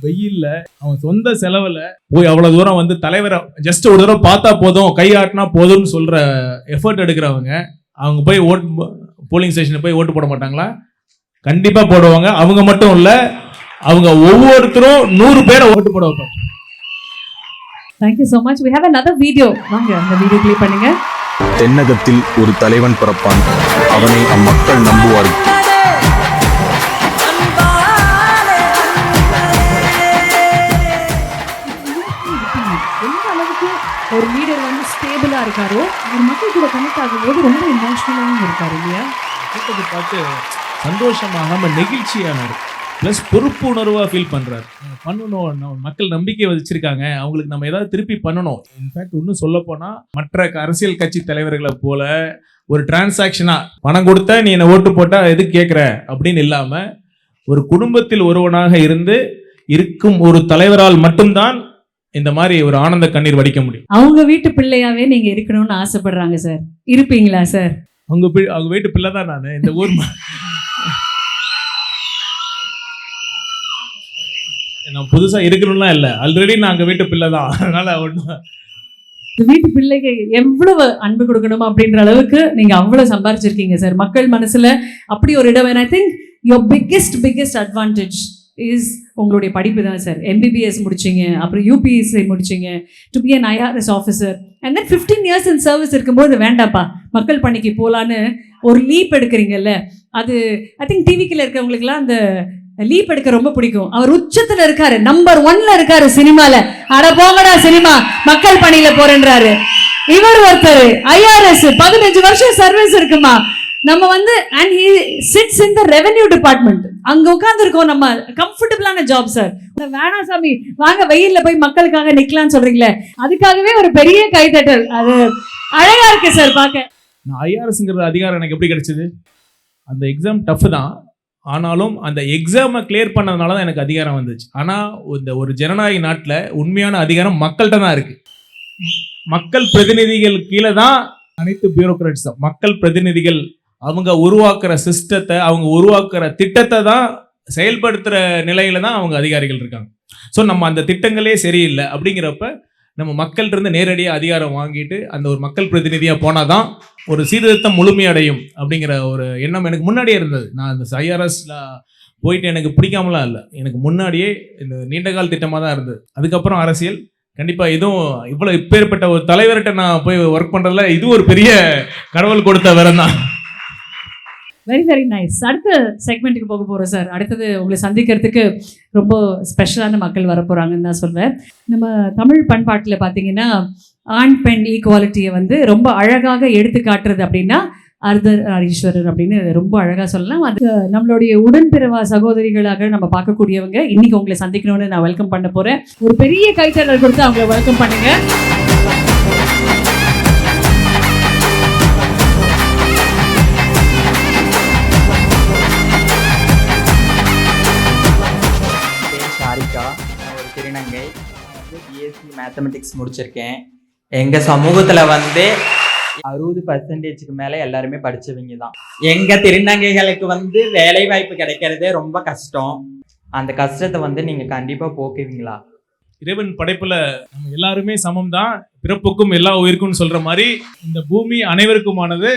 வெயில்ல அவன் சொந்த செலவில் போய் அவ்வளோ தூரம் வந்து தலைவரை ஜஸ்ட் ஒரு தூரம் பார்த்தா போதும் கை ஆட்டினா போதும்னு சொல்கிற எஃபர்ட் எடுக்கிறவங்க அவங்க போய் போலிங் ஸ்டேஷனில் போய் ஓட்டு போட மாட்டாங்களா? கண்டிப்பாக போடுவாங்க. அவங்க மட்டும் இல்லை, அவங்க ஒவ்வொருத்தரும் 100 பேரை ஓட்டு போட வைப்பாங்க. Thank you so much. We have another video. வாங்க அந்த வீடியோ ப்ளே பண்ணுங்க. தென்னகத்தில் ஒரு தலைவன் பிறப்பான், அவனை அம்மக்கள் நம்புவார்கள். எந்த அளவுக்கு ஒரு லீடர் வந்து ஸ்டேபிளா இருக்காரோ ஒரு மக்கள் கூட கனெக்ட் ஆகும்போது ரொம்ப இமோஷனலாகவும் இருக்காரு இல்லையா? கூட்டத்தை பார்த்து சந்தோஷமாக நெகிழ்ச்சியானார். ப்ளஸ் பொறுப்பு உணர்வாக ஃபீல் பண்ணுறாரு. பண்ணணும், மக்கள் நம்பிக்கை வச்சிருக்காங்க, அவங்களுக்கு நம்ம ஏதாவது திருப்பி பண்ணணும். இன்ஃபேக்ட் இன்னும் சொல்லப்போனால் மற்ற அரசியல் கட்சி தலைவர்களை போல ஒரு டிரான்சாக்ஷனாக பணம் கொடுத்தா நீ என்னை ஓட்டு போட்டால் எது கேட்குற அப்படின்னு இல்லாமல் ஒரு குடும்பத்தில் ஒருவனாக இருக்கும் ஒரு தலைவரால் மட்டும்தான் இந்த மாதிரி ஒரு ஆனந்த கண்ணீர் வடிக்க முடியும். அவங்க வீட்டு பிள்ளையாவே நீங்க இருக்கணும்னு ஆசைப்படுறாங்க சார். இருப்பீங்களா சார்? அவங்க வீட்டு பிள்ளை தான் நான். இந்த ஊர் நான் புதுசா இருக்கணும்லாம் இல்லை, ஆல்ரெடி நான் அங்க வீட்டு பிள்ளை தான். அதனால ஒன்றும் வீட்டு பிள்ளைக்கு எவ்வளவு அன்பு கொடுக்கணுமா அப்படின்ற அளவுக்கு நீங்க அவ்வளவு சம்பாரிச்சிருக்கீங்க சார் மக்கள் மனசுல. அப்படி ஒரு இடம். I think your biggest advantage is உங்களுடைய படிப்பு தான் சார். MBBS முடிச்சிங்க, அப்புறம் UPSC முடிச்சிங்க, to be an IRS officer, and then 15 years in service இருக்கும்போது வேண்டாப்பா மக்கள் பணிக்கு போகலான்னு ஒரு லீப் எடுக்கிறீங்கல்ல, அது ஐ திங்க் டிவிக்கில் இருக்கவங்களுக்குலாம் அந்த லீப் எடுக்க ரொம்ப பிடிக்கும். அவர் உச்சத்துல இருக்காரு, நம்பர் 1ல இருக்காரு சினிமால. அட போங்கடா சினிமா, மக்கள் பணியில போறேன்றாரு. இவர் ஒருத்தர் ஐஆர்எஸ் 15 வருஷம் சர்வீஸ் இருக்குமா. நம்ம வந்து and he chits in the revenue department. அங்க உட்கார்ந்துருக்கோம் நம்ம. கம்ஃபர்டபுளான ஜாப் சார். வேணாம் சாமி வாங்க வெயில்ல போய் மக்களுக்காக நிக்கலாம்னு சொல்றீங்களே, அதுக்காகவே ஒரு பெரிய கைத்தட்டல். அது அழகா இருக்கு சார் பார்க்க. ஐஆர்எஸ்ங்கிற அதிகாரம் எனக்கு எப்படி கிடைச்சது? அந்த எக்ஸாம் டஃப் தான், ஆனாலும் அந்த எக்ஸாமை கிளியர் பண்ணதுனால தான் எனக்கு அதிகாரம் வந்துச்சு. ஆனால் இந்த ஒரு ஜனநாயக நாட்டில் உண்மையான அதிகாரம் மக்கள்கிட்ட தான் இருக்கு. மக்கள் பிரதிநிதிகள் கீழே தான் அனைத்து பியூரோக்ராட்ஸ் தான். மக்கள் பிரதிநிதிகள் அவங்க உருவாக்குற சிஸ்டத்தை, அவங்க உருவாக்குற திட்டத்தை தான் செயல்படுத்துகிற நிலையில தான் அவங்க அதிகாரிகள் இருக்காங்க. ஸோ நம்ம அந்த திட்டங்களே சரியில்லை அப்படிங்கிறப்ப நம்ம மக்கள்கிட்ட இருந்து நேரடியாக அதிகாரம் வாங்கிட்டு அந்த ஒரு மக்கள் பிரதிநிதியாக போனால் தான் ஒரு சீர்திருத்தம் முழுமையடையும் அப்படிங்கிற ஒரு எண்ணம் எனக்கு முன்னாடியே இருந்தது. நான் இந்த ஐஆர்எஸ்ல போயிட்டு எனக்கு பிடிக்காமலாம் இல்லை, எனக்கு முன்னாடியே இந்த நீண்டகால திட்டமாக தான் இருந்தது. அதுக்கப்புறம் அரசியல் கண்டிப்பாக இதுவும் இவ்வளோ இப்பேற்பட்ட ஒரு தலைவர்கிட்ட நான் போய் ஒர்க் பண்ணுறதுல இது ஒரு பெரிய கடவுள் கொடுத்த வரம் தான். Very very nice. அடுத்த செக்மெண்ட்டுக்கு போக போகிறோம் சார். அடுத்தது உங்களை சந்திக்கிறதுக்கு ரொம்ப ஸ்பெஷலான மக்கள் வர போகிறாங்கன்னு தான் சொல்வேன். நம்ம தமிழ் பண்பாட்டில் பார்த்தீங்கன்னா ஆண் பெண் ஈக்குவாலிட்டியை வந்து ரொம்ப அழகாக எடுத்து காட்டுறது அப்படின்னா அர்த்தநாரீஸ்வரர் அப்படின்னு ரொம்ப அழகாக சொல்லலாம். அது நம்மளுடைய உடன்பிறவா சகோதரிகளாக நம்ம பார்க்கக்கூடியவங்க இன்னைக்கு உங்களை சந்திக்கணும்னு நான் வெல்கம் பண்ண போகிறேன். ஒரு பெரிய கைத்தட்டல் கொடுத்து அவங்களை வெல்கம் பண்ணுங்க. ஒரு திருநங்கை வந்து பிஎஸ்சி மேத்தமெட்டிக்ஸ் முடிச்சிருக்கேன். எங்கள் சமூகத்தில் வந்து 60% மேலே எல்லாருமே படித்தவங்க தான். எங்கள் திருநங்கைகளுக்கு வந்து வேலை வாய்ப்பு கிடைக்கிறதே ரொம்ப கஷ்டம். அந்த கஷ்டத்தை வந்து நீங்கள் கண்டிப்பாக போக்குவீங்களா? இறைவன் படைப்புல நம்ம எல்லாருமே சமம் தான், பிறப்புக்கும் எல்லா உயிருக்கும் சொல்ற மாதிரி இந்த பூமி அனைவருக்குமானது.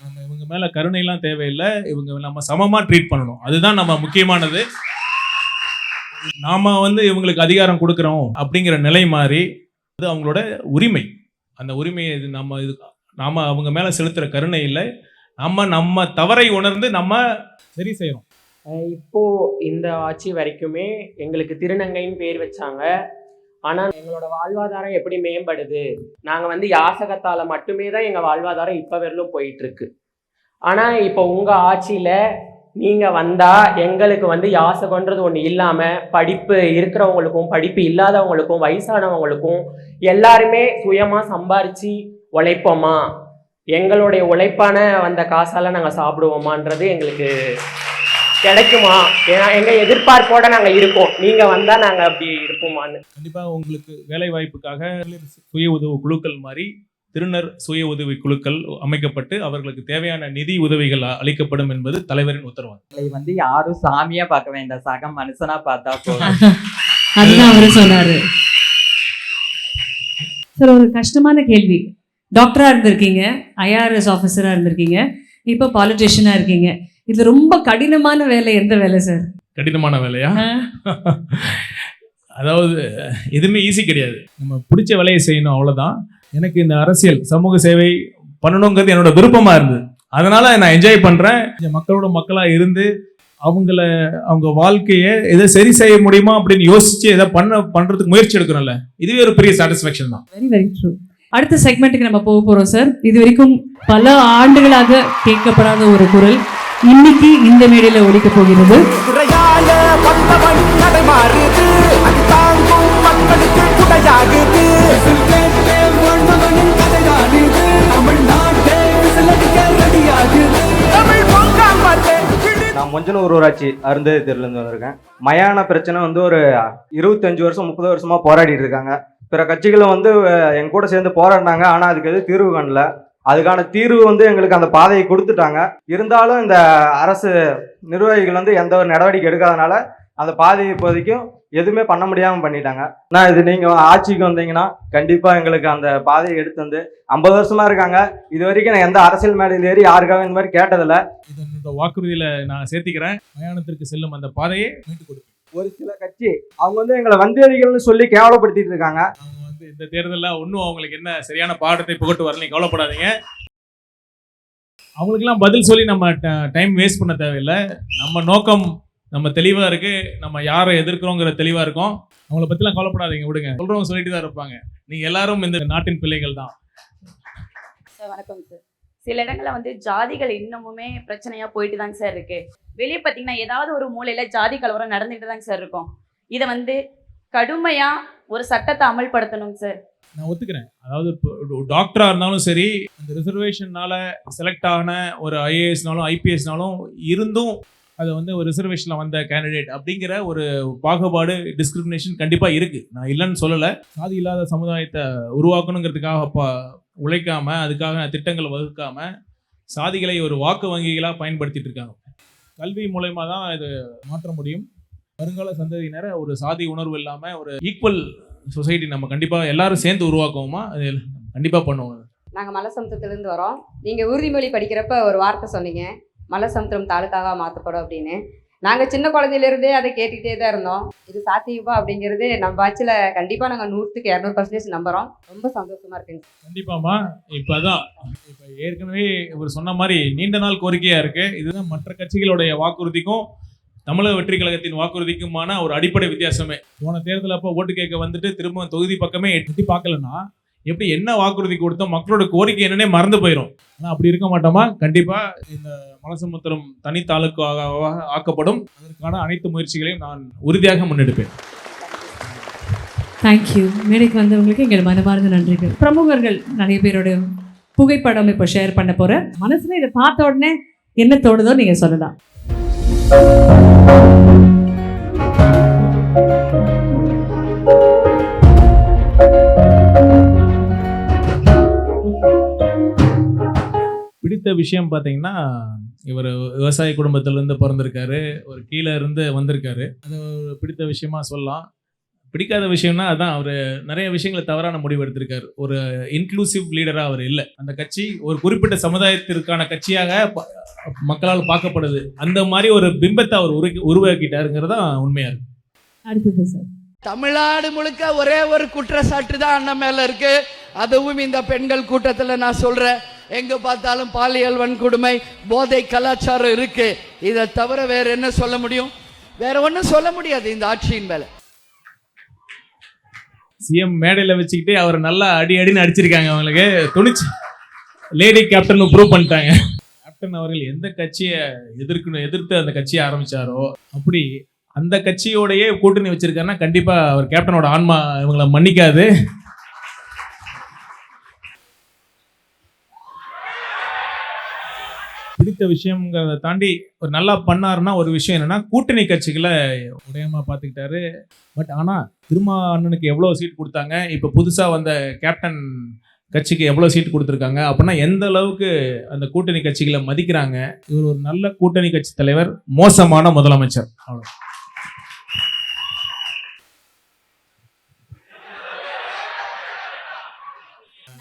நம்ம இவங்க மேல கருணைலாம் தேவையில்லை, இவங்க நம்ம சமமா ட்ரீட் பண்ணணும், அதுதான் நம்ம முக்கியமானது. நாம வந்து இவங்களுக்கு அதிகாரம் கொடுக்குறோம் அப்படிங்கிற நிலை மாறி அது அவங்களோட உரிமை. அந்த உரிமையை நாம அவங்க மேல செலுத்துற கருணை இல்லை, நம்ம தவறை உணர்ந்து நம்ம சரி செய்யறோம். இப்போ இந்த ஆட்சி வரைக்குமே எங்களுக்கு திருநங்கைன்னு பேர் வச்சாங்க. ஆனால் எங்களோட வாழ்வாதாரம் எப்படி மேம்படுது? நாங்கள் வந்து யாசகத்தால் மட்டுமே தான் எங்கள் வாழ்வாதாரம் இப்போ வரலும் போயிட்டுருக்கு. ஆனால் இப்போ உங்கள் ஆட்சியில் நீங்கள் வந்தால் எங்களுக்கு வந்து யாசகன்றது ஒன்று இல்லாமல் படிப்பு இருக்கிறவங்களுக்கும் படிப்பு இல்லாதவங்களுக்கும் வயசானவங்களுக்கும் எல்லாருமே சுயமாக சம்பாரித்து உழைப்போமா, எங்களுடைய உழைப்பான வந்த காசால் நாங்கள் சாப்பிடுவோமான்றது எங்களுக்கு கிடைக்குமா? ஏன்னா எங்கள் எதிர்பார்ப்போட நாங்கள் இருக்கோம். நீங்கள் வந்தால் நாங்கள் அப்படி இருப்போமான்னு. கண்டிப்பாக உங்களுக்கு வேலை வாய்ப்புக்காக சுய உதவி குழுக்கள் மாதிரி திருநர் சுய உதவி குழுக்கள் அமைக்கப்பட்டு அவர்களுக்கு தேவையான நிதி உதவிகள் அளிக்கப்படும் என்பது தலைவரின் உத்தரவாதம். இதை வந்து யாரும் சாமியா பார்க்க வேண்டாம், சக மனுஷனா பார்த்தா போதும். அதுதான் அவரு சொன்னாரு சார். ஒரு கஷ்டமான கேள்வி. டாக்டரா இருந்திருக்கீங்க, ஐஆர்எஸ் ஆஃபீஸரா இருந்திருக்கீங்க, இப்போ பாலிட்டிஷியனா இருக்கீங்க. இது ரொம்ப கடினமான வேலை எந்த வேலை சார்? கடினமான வேலையா? அதாவது எதுவுமே ஈஸி கிடையாது, நம்ம பிடிச்ச வேலையை செய்யணும், அவ்வளோதான். எனக்கு இந்த அரசியல் சமூக சேவை பண்ணணுங்கிறது என்னோட விருப்பமா இருந்தது, அதனால நான் என்ஜாய் பண்றேன். மக்களோட மக்களா இருந்து அவங்க வாழ்க்கையை எதை சரி செய்ய முடியுமா அப்படின்னு யோசிச்சு எதை பண்றதுக்கு முயற்சி எடுக்கணும்ல, இதுவே ஒரு பெரிய சாட்டிஸ்ஃபேக்ஷன் தான். Very very true. அடுத்த செக்மெண்ட்டுக்கு நம்ம போக போறோம் சார். இது வரைக்கும் பல ஆண்டுகளாக கேட்கப்படாத ஒரு குரல் இன்னைக்கு இந்த மேடையில ஒலிக்க போகிறது. நான் மஞ்சனூர் ஊராட்சி அருந்ததி தெருலேருந்து வந்திருக்கேன். மயான பிரச்சனை வந்து ஒரு 25 வருஷம் 30 வருஷமா போராடிட்டு இருக்காங்க. பிற கட்சிகளும் வந்து எங்க கூட சேர்ந்து போராடினாங்க, ஆனால் அதுக்கு எதுவும் தீர்வு காணல. அதுக்கான தீர்வு வந்து எங்களுக்கு அந்த பாதையை கொடுத்துட்டாங்க. இருந்தாலும் இந்த அரசு நிர்வாகிகள் வந்து எந்த ஒரு நடவடிக்கை எடுக்காதனால அந்த பாதையை இப்போதைக்கும் எதுவுமே பண்ண முடியாமல் பண்ணிட்டாங்க. நான் இது நீங்கள் ஆட்சிக்கு வந்தீங்கன்னா கண்டிப்பாக எங்களுக்கு அந்த பாதையை எடுத்து வந்து 50 வருஷமா இருக்காங்க, இது வரைக்கும் நான் எந்த அரசியல் மேடையில் ஏறி யாருக்காக இந்த மாதிரி கேட்டதில்லை. இந்த வாக்குறுதியில் நான் சேர்த்திக்கிறேன், மயானத்திற்கு செல்லும் அந்த பாதையை மீட்டு கொடுப்பேன். ஒரு சில கட்சி அவங்க வந்து எங்களை வந்தேரிகள்னு சொல்லி கேவலப்படுத்திட்டு இருக்காங்க. அவங்க வந்து இந்த தேர்தலில் ஒன்றும் அவங்களுக்கு என்ன சரியான பாடத்தை புகட்டு வரல, கவலைப்படாதீங்க. அவங்களுக்கெல்லாம் பதில் சொல்லி நம்ம டைம் வேஸ்ட் பண்ண தேவையில்லை. நம்ம நோக்கம் நம்ம தெளிவாக இருக்கு, நம்ம யாரை எதிர்க்கிறோங்கிற தெளிவாக இருக்கும். அவங்கள பற்றிலாம் கவலைப்படாதீங்க, விடுங்க. சொல்கிறவங்க சொல்லிட்டு தான் இருப்பாங்க. நீங்கள் எல்லாரும் இந்த நாட்டின் பிள்ளைகள் தான். சார் வணக்கம் சார். சில இடங்களில் வந்து ஜாதிகள் இன்னமுமே பிரச்சனையாக போயிட்டு தாங்க சார் இருக்கு. வெளியே பார்த்தீங்கன்னா ஏதாவது ஒரு மூலையில் ஜாதி கலவரம் நடந்துகிட்டு தாங்க சார் இருக்கும். இதை வந்து கடுமையாக ஒரு சட்டத்தை அமல்படுத்தணுங்க சார். நான் ஒத்துக்கிறேன். அதாவது இப்போ டாக்டராக இருந்தாலும் சரி, அந்த ரிசர்வேஷன்னால செலக்ட் ஆன ஒரு ஐஏஎஸ்னாலும் ஐபிஎஸ்னாலும் இருந்தும் அதை வந்து ஒரு ரிசர்வேஷனில் வந்த கேண்டிடேட் அப்படிங்கிற ஒரு பாகுபாடு டிஸ்கிரிமினேஷன் கண்டிப்பாக இருக்குது. நான் இல்லைன்னு சொல்லலை. சாதி இல்லாத சமுதாயத்தை உருவாக்கணுங்கிறதுக்காக உழைக்காம, அதுக்காக திட்டங்களை வகுக்காம சாதிகளை ஒரு வாக்கு வங்கிகளாக பயன்படுத்திட்டு இருக்காங்க. கல்வி மூலயமா தான் இது மாற்ற முடியும். வருங்கால சந்ததியினரை ஒரு சாதி உணர்வு இல்லாமல் ஒரு ஈக்குவல் சொசைட்டி நம்ம கண்டிப்பாக எல்லாரும் சேர்ந்து உருவாக்குவோமா, அது கண்டிப்பாக பண்ணுவோம். நாங்கள் மலசமுத்திரத்துலேருந்து வரோம். நீங்கள் உறுதிமொழி படிக்கிறப்ப ஒரு வார்த்தை சொன்னீங்க, மலசமுத்திரம் தாலுக்காவாக மாற்றப்படும் அப்படின்னு. நாங்கள் சின்ன குழந்தையிலேருந்தே அதை கேட்டுக்கிட்டே தான் இருந்தோம். இது சாத்தியமா அப்படிங்கிறது நம்ம ஆட்சியில் கண்டிப்பாக நாங்கள் 100க்கு 200% நம்புகிறோம். ரொம்ப சந்தோஷமாக இருக்குங்க. கண்டிப்பாமா. இப்போ ஏற்கனவே இவர் சொன்ன மாதிரி நீண்ட நாள் கோரிக்கையாக இருக்குது. இதுதான் மற்ற கட்சிகளுடைய வாக்குறுதிக்கும் தமிழக வெற்றி கழகத்தின் வாக்குறுதிக்குமான ஒரு அடிப்படை வித்தியாசமே. போன தேர்தல் அப்போ ஓட்டு கேட்க வந்துட்டு திரும்ப தொகுதி பக்கமே எட்டி பார்க்கலன்னா எப்படி என்ன வாக்குறுதி கொடுத்தோம், மக்களோட கோரிக்கை என்னன்னே மறந்து போயிடும். ஆனால் அப்படி இருக்க மாட்டோமா? கண்டிப்பாக இந்த மலசமுத்திரம் தனி தாலுக்காக ஆக்கப்படும். அதற்கான அனைத்து முயற்சிகளையும் நான் உறுதியாக முன்னெடுப்பேன். தேங்க்யூ. மேடைக்கு வந்தவங்களுக்கு எங்கள் மனமார்ந்த நன்றிகள். பிரமுகர்கள் நிறைய பேரோட புகைப்படம் இப்போ ஷேர் பண்ண போகிறேன். மனசில் இதை பார்த்த உடனே என்ன தோணுதோ நீங்கள் சொல்லலாம். பிடித்த விஷயம் பார்த்தீங்கன்னா, இவர் விவசாய குடும்பத்திலேருந்து பிறந்திருக்காரு, ஒரு கீழே இருந்து வந்திருக்காரு. அது ஒரு பிடித்த விஷயமா சொல்லலாம். பிடிக்காத விஷயம்னா அதான் அவர் நிறைய விஷயங்களை தவறான முடிவு எடுத்திருக்காரு. ஒரு இன்க்ளூசிவ் லீடராக அவர் இல்லை. அந்த கட்சி ஒரு குறிப்பிட்ட சமுதாயத்திற்கான கட்சியாக மக்களால் பார்க்கப்படுது. அந்த மாதிரி ஒரு பிம்பத்தை அவர் உருவாக்கிட்டாருங்கிறதா உண்மையா இருக்கு. அடுத்தது சார், தமிழ்நாடு முழுக்க ஒரே ஒரு குற்றச்சாட்டு தான் அண்ணன் மேல இருக்கு. அதுவும் இந்த பெண்கள் கூட்டத்தில் நான் சொல்றேன், எங்க பார்த்தாலும் பாலியல் வன்கொடுமை, போதை கலாச்சாரம் இருக்கு. இதை தவிர வேற என்ன சொல்ல முடியும்? வேற ஒன்றும் சொல்ல முடியாது இந்த ஆட்சியின் மேல. சிஎம் மேடையில் வச்சுக்கிட்டு அவர் நல்லா அடின்னு அடிச்சிருக்காங்க. அவங்களுக்கு துணிச்சு லேடி கேப்டன் ப்ரூவ் பண்ணிட்டாங்க. கேப்டன் அவர்கள் எந்த கட்சியை எதிர்த்து அந்த கட்சியை ஆரம்பிச்சாரோ அப்படி அந்த கட்சியோடையே கூட்டணி வச்சிருக்காருன்னா கண்டிப்பா அவர் கேப்டனோட ஆன்மா இவங்களை மன்னிக்காது. பிடித்த விஷயங்கிறத தாண்டி ஒரு நல்லா பண்ணாருன்னா ஒரு விஷயம் என்னன்னா, கூட்டணி கட்சிகளை உடையமா பார்த்துக்கிட்டாரு. பட் ஆனால் திருமா அண்ணனுக்கு எவ்வளோ சீட் கொடுத்தாங்க, இப்போ புதுசாக வந்த கேப்டன் கட்சிக்கு எவ்வளோ சீட் கொடுத்துருக்காங்க அப்படின்னா எந்த அளவுக்கு அந்த கூட்டணி கட்சிகளை மதிக்கிறாங்க. இவர் ஒரு நல்ல கூட்டணி கட்சி தலைவர், மோசமான முதலமைச்சர். அவ்வளோ.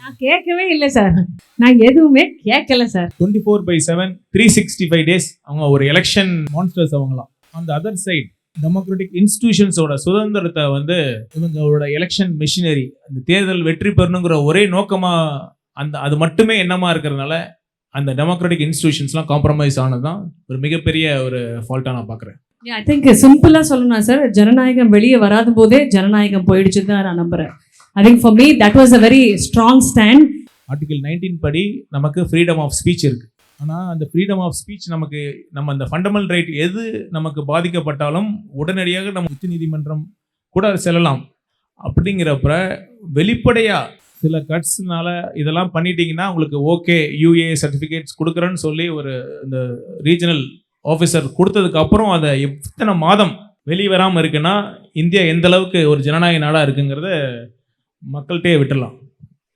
நான் கேட்கவே இல்லை சார். நான் எதுவுமே கேட்கல சார். 24/7 365 days அவங்க ஒரு எலெக்ஷன் மான்ஸ்டர்ஸ் அவங்களாம். அந்த அதர் சைட் டெமோக்ராட்டிக் இன்ஸ்டிடியூஷன்ஸோட சுதந்திரத்தை வந்து இவங்களோட எலெக்ஷன் மிஷினரி, அந்த தேர்தல் வெற்றி பெறணுங்கிற ஒரே நோக்கமாக அது மட்டுமே எண்ணமாக இருக்கிறதுனால அந்த டெமோக்ராட்டிக் இன்ஸ்டிடியூஷன்ஸ்லாம் காம்ப்ரமைஸ் ஆனதுதான் ஒரு மிகப்பெரிய ஒரு ஃபால்ட்டாக நான் பார்க்குறேன். ஐ திங்க் சிம்பிளாக சொல்லணும் சார், ஜனநாயகம் வெளியே வராத போதே ஜனநாயகம் போயிடுச்சு தான் நான் நம்புகிறேன். I think for me that was a very strong stand. Article 19 படி நமக்கு ஃப்ரீடம் ஆஃப் ஸ்பீச் இருக்குது. ஆனால் அந்த ஃப்ரீடம் ஆஃப் ஸ்பீச் நம்ம அந்த ஃபண்டமெண்டல் ரைட் எது நமக்கு பாதிக்கப்பட்டாலும் உடனடியாக நம்ம உச்ச நீதிமன்றம் கூட செல்லலாம். அப்படிங்கிறப்ப வெளிப்படையாக சில கட்ஸ்னால இதெல்லாம் பண்ணிட்டீங்கன்னா உங்களுக்கு ஓகே யூஏ சர்டிஃபிகேட்ஸ் கொடுக்குறேன்னு சொல்லி ஒரு இந்த ரீஜனல் ஆஃபீஸர் கொடுத்ததுக்கு அப்புறம் அதை எத்தனை மாதம் வெளியே வராமல் இருக்குன்னா இந்தியா எந்த அளவுக்கு ஒரு ஜனநாயக நாடாக இருக்குங்கிறத மக்கள்கிட்டே விட்டுடலாம்.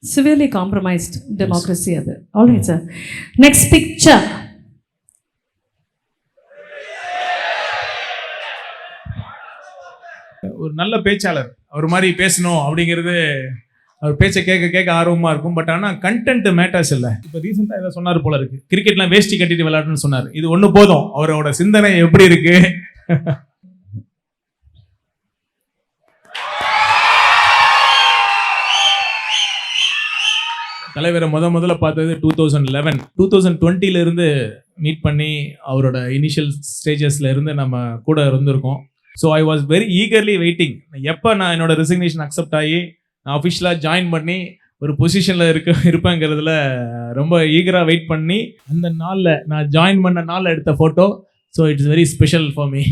Severely compromised democracy அது. All right sir. Next picture. ஒரு நல்ல பேச்சாளர், அவர் மாதிரி பேசணும் அப்படிங்கிறது அவர் பேச்சை கேட்க ஆர்வமாக இருக்கும். பட் ஆனால் கண்டென்ட் மேட்டர்ஸ் இல்லை. இப்போ ரீசெண்டாக இதை சொன்னார் போல இருக்கு, கிரிக்கெட்லாம் வேஷ்டி கட்டிட்டு விளையாடுன்னு சொன்னார். இது ஒன்று போதும். அவரோட சிந்தனை எப்படி இருக்கு. தலைவரை முதல்ல பார்த்தது 2011. 2020 இருந்து மீட் பண்ணி அவரோட இனிஷியல் ஸ்டேஜஸ்ல இருந்து நம்ம கூட இருந்திருக்கோம். So I was very eagerly waiting எப்போ நான் என்னோட ரெசிக்னேஷன் அக்செப்ட் ஆகி நான் அஃபிஷியலாக ஜாயின் பண்ணி ஒரு பொசிஷனில் இருப்பேங்கிறதுல ரொம்ப ஈகராக வெயிட் பண்ணி அந்த நாளில் நான் ஜாயின் பண்ண நாளில் எடுத்த photo. So it's very special for me.